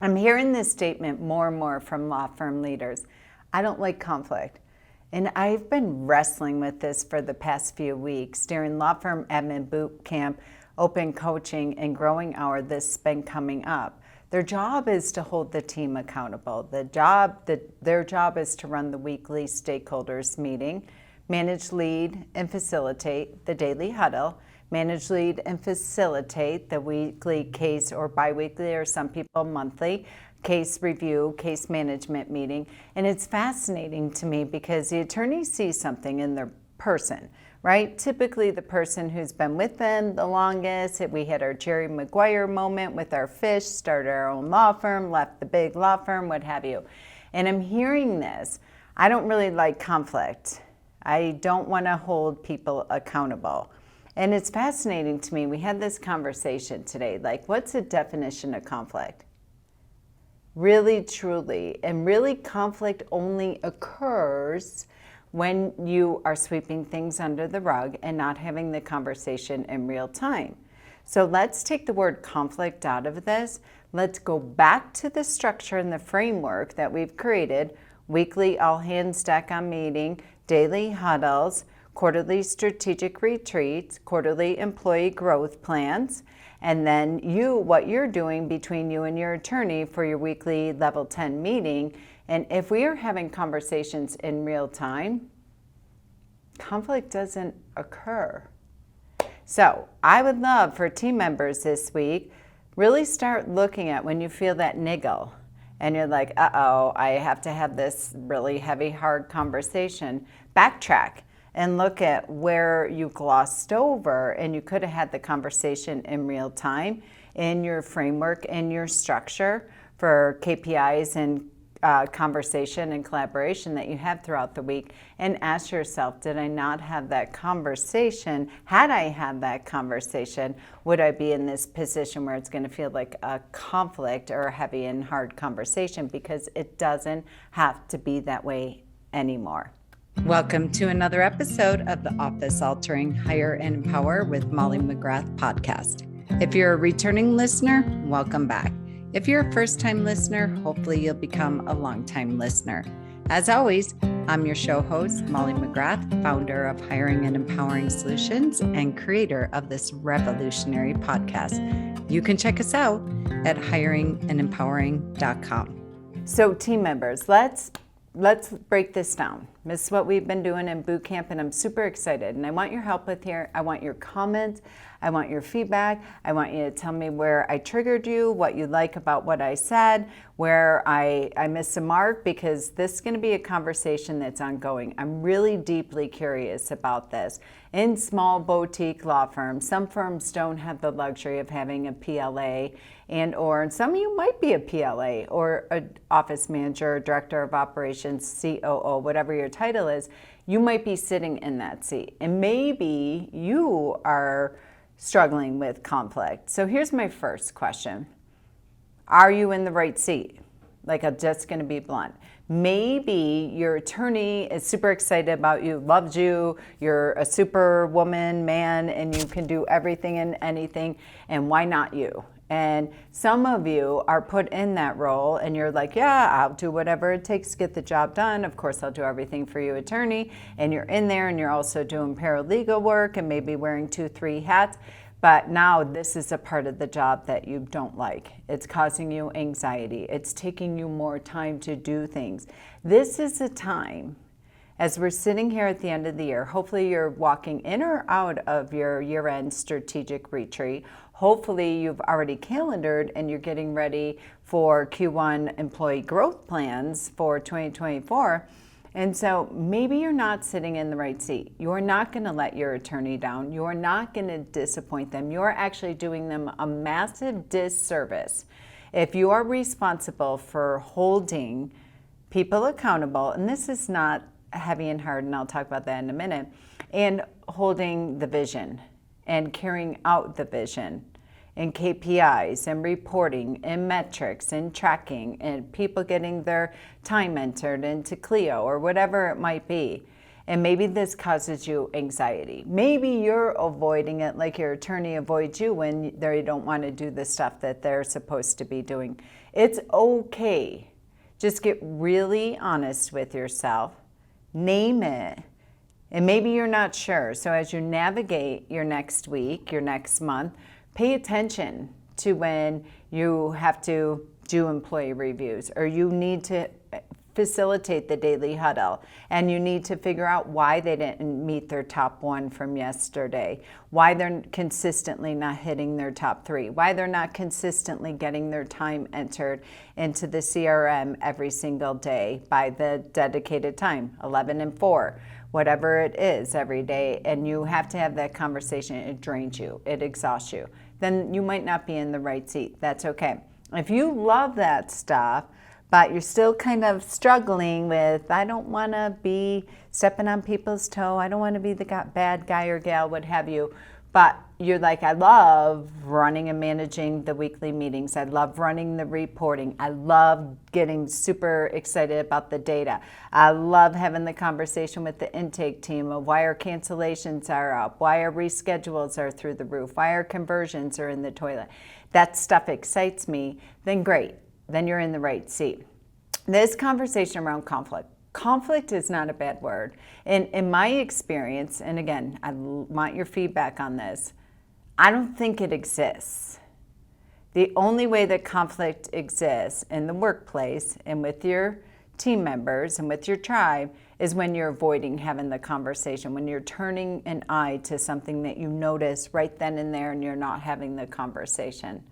I'm hearing this statement more and more from law firm leaders. I don't like conflict. And I've been wrestling with this for the past few weeks. During Law Firm Admin Boot Camp, Open Coaching, and Growing Hour, this has been coming up. Their job is to hold the team accountable. Their job is to run the weekly stakeholders meeting, manage, lead, and facilitate the daily huddle, manage, lead, and facilitate the weekly case or biweekly, or some people monthly, case review, case management meeting. And it's fascinating to me because the attorney sees something in their person, right? Typically the person who's been with them the longest. We had our Jerry Maguire moment with our fish, started our own law firm, left the big law firm, what have you. And I'm hearing this. I don't really like conflict. I don't want to hold people accountable. And it's fascinating to me. We had this conversation today, like, what's the definition of conflict? Really, truly, and really conflict only occurs when you are sweeping things under the rug and not having the conversation in real time. So let's take the word conflict out of this. Let's go back to the structure and the framework that we've created: weekly all hands deck on meeting, daily huddles, quarterly strategic retreats, quarterly employee growth plans, and then what you're doing between you and your attorney for your weekly level 10 meeting. And if we are having conversations in real time, conflict doesn't occur. So I would love for team members this week, really start looking at when you feel that niggle and you're like, uh-oh, I have to have this really heavy, hard conversation. Backtrack and look at where you glossed over and you could have had the conversation in real time in your framework, in your structure for KPIs and conversation and collaboration that you have throughout the week, and ask yourself, did I not have that conversation? Had I had that conversation, would I be in this position where it's going to feel like a conflict or a heavy and hard conversation? Because it doesn't have to be that way anymore. Welcome to another episode of the Office Altering Hire and Empower with Molly McGrath podcast. If you're a returning listener, welcome back. If you're a first-time listener, hopefully you'll become a long-time listener. As always, I'm your show host, Molly McGrath, founder of Hiring and Empowering Solutions and creator of this revolutionary podcast. You can check us out at hiringandempowering.com. So team members, let's break this down. This is what we've been doing in boot camp, and I'm super excited. And I want your help with here. I want your comments. I want your feedback. I want you to tell me where I triggered you, what you like about what I said, where I missed a mark, because this is going to be a conversation that's ongoing. I'm really deeply curious about this. In small boutique law firms, some firms don't have the luxury of having a PLA, or some of you might be a PLA or an office manager, director of operations, COO, whatever your title is. You might be sitting in that seat, and maybe you are struggling with conflict. So here's my first question. Are you in the right seat? Like, I'm just going to be blunt. Maybe your attorney is super excited about you, loves you, you're a super woman, man, and you can do everything and anything, and why not you? And some of you are put in that role and you're like, yeah, I'll do whatever it takes to get the job done. Of course, I'll do everything for you, attorney. And you're in there and you're also doing paralegal work and maybe wearing 2-3 hats. But now this is a part of the job that you don't like. It's causing you anxiety. It's taking you more time to do things. This is a time, as we're sitting here at the end of the year, hopefully you're walking in or out of your year-end strategic retreat. Hopefully you've already calendared and you're getting ready for Q1 employee growth plans for 2024. And so maybe you're not sitting in the right seat. You're not going to let your attorney down. You're not going to disappoint them. You're actually doing them a massive disservice if you are responsible for holding people accountable. And this is not heavy and hard, and I'll talk about that in a minute, and holding the vision and carrying out the vision and KPIs and reporting and metrics and tracking and people getting their time entered into Clio or whatever it might be. And maybe this causes you anxiety. Maybe you're avoiding it like your attorney avoids you when they don't want to do the stuff that they're supposed to be doing. It's okay. Just get really honest with yourself. Name it. And maybe you're not sure. So as you navigate your next week, your next month, pay attention to when you have to do employee reviews or you need to facilitate the daily huddle and you need to figure out why they didn't meet their top one from yesterday, why they're consistently not hitting their top three, why they're not consistently getting their time entered into the CRM every single day by the dedicated time, 11 and 4. Whatever it is every day, and you have to have that conversation. It drains you, it exhausts you. Then you might not be in the right seat. That's okay. If you love that stuff, but you're still kind of struggling with, I don't want to be stepping on people's toe, I don't want to be the bad guy or gal, what have you, but you're like, I love running and managing the weekly meetings. I love running the reporting. I love getting super excited about the data. I love having the conversation with the intake team of why our cancellations are up, why our reschedules are through the roof, why our conversions are in the toilet. That stuff excites me. Then great. Then you're in the right seat. This conversation around conflict is not a bad word. In my experience, and again, I want your feedback on this, I don't think it exists. The only way that conflict exists in the workplace and with your team members and with your tribe is when you're avoiding having the conversation, when you're turning an eye to something that you notice right then and there and you're not having the conversation.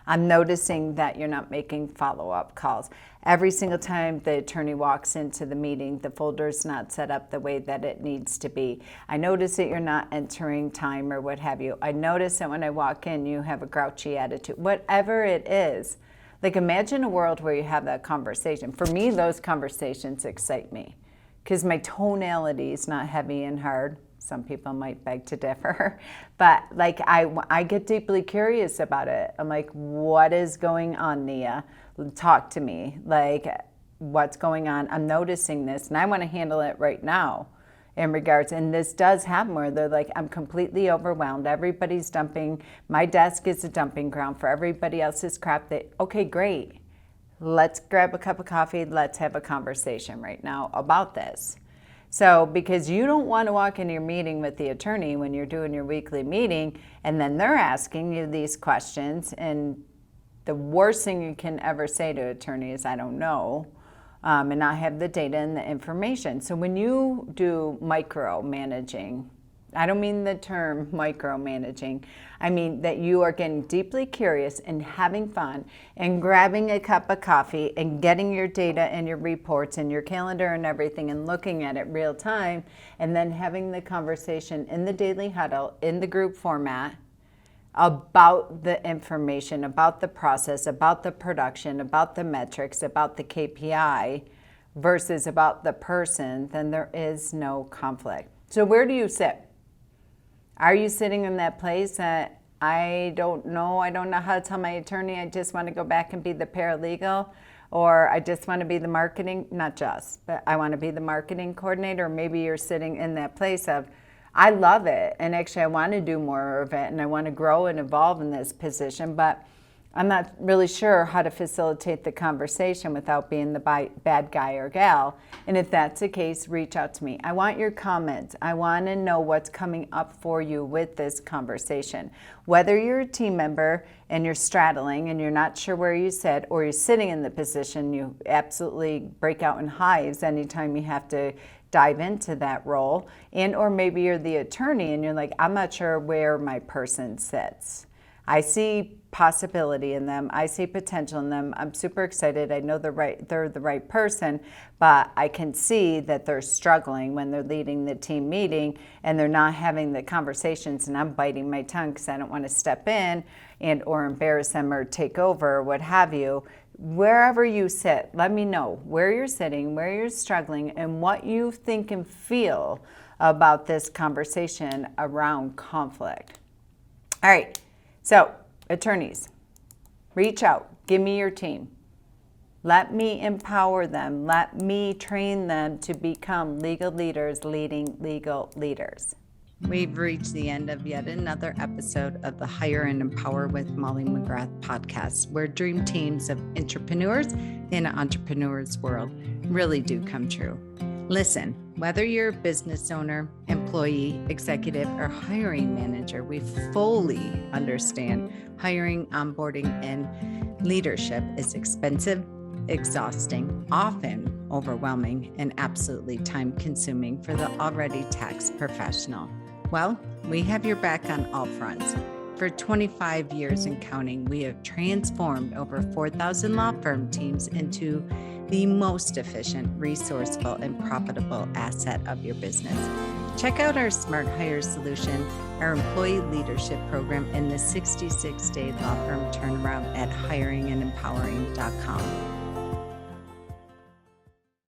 I'm noticing that you're not making follow-up calls. Every single time the attorney walks into the meeting, the folder's not set up the way that it needs to be. I notice that you're not entering time or what have you. I notice that when I walk in, you have a grouchy attitude. Whatever it is, like imagine a world where you have that conversation. For me, those conversations excite me because my tonality is not heavy and hard. Some people might beg to differ, but like I get deeply curious about it. I'm like, what is going on, Nia? Talk to me. Like, what's going on? I'm noticing this, and I want to handle it right now in regards. And this does happen where they're like, I'm completely overwhelmed. Everybody's dumping. My desk is a dumping ground for everybody else's crap. Okay, great. Let's grab a cup of coffee. Let's have a conversation right now about this. So because you don't want to walk into your meeting with the attorney when you're doing your weekly meeting and then they're asking you these questions, and the worst thing you can ever say to an attorney is, I don't know, and not have the data and the information. So when you do micromanaging, I don't mean the term micromanaging. I mean that you are getting deeply curious and having fun and grabbing a cup of coffee and getting your data and your reports and your calendar and everything and looking at it real time and then having the conversation in the daily huddle in the group format about the information, about the process, about the production, about the metrics, about the KPI versus about the person, then there is no conflict. So where do you sit? Are you sitting in that place that I don't know how to tell my attorney, I just want to go back and be the paralegal, or I just want to be the marketing, not just, but I want to be the marketing coordinator, or maybe you're sitting in that place of, I love it, and actually I want to do more of it, and I want to grow and evolve in this position, but I'm not really sure how to facilitate the conversation without being the bad guy or gal. And if that's the case, reach out to me. I want your comments. I want to know what's coming up for you with this conversation. Whether you're a team member and you're straddling and you're not sure where you sit, or you're sitting in the position, you absolutely break out in hives anytime you have to dive into that role. And or maybe you're the attorney and you're like, I'm not sure where my person sits. I see possibility in them. I see potential in them. I'm super excited. I know they're the right person, but I can see that they're struggling when they're leading the team meeting and they're not having the conversations, and I'm biting my tongue because I don't want to step in and or embarrass them or take over or what have you. Wherever you sit, let me know where you're sitting, where you're struggling, and what you think and feel about this conversation around conflict. All right. So, attorneys, reach out. Give me your team. Let me empower them. Let me train them to become legal leaders leading legal leaders. We've reached the end of yet another episode of the Hire and Empower with Molly McGrath podcast, where dream teams of entrepreneurs in an entrepreneur's world really do come true. Listen, whether you're a business owner, employee, executive, or hiring manager, we fully understand hiring, onboarding, and leadership is expensive, exhausting, often overwhelming, and absolutely time-consuming for the already taxed professional. Well, we have your back on all fronts. For 25 years and counting, we have transformed over 4,000 law firm teams into the most efficient, resourceful, and profitable asset of your business. Check out our Smart Hire solution, our employee leadership program, and the 66-day law firm turnaround at hiringandempowering.com.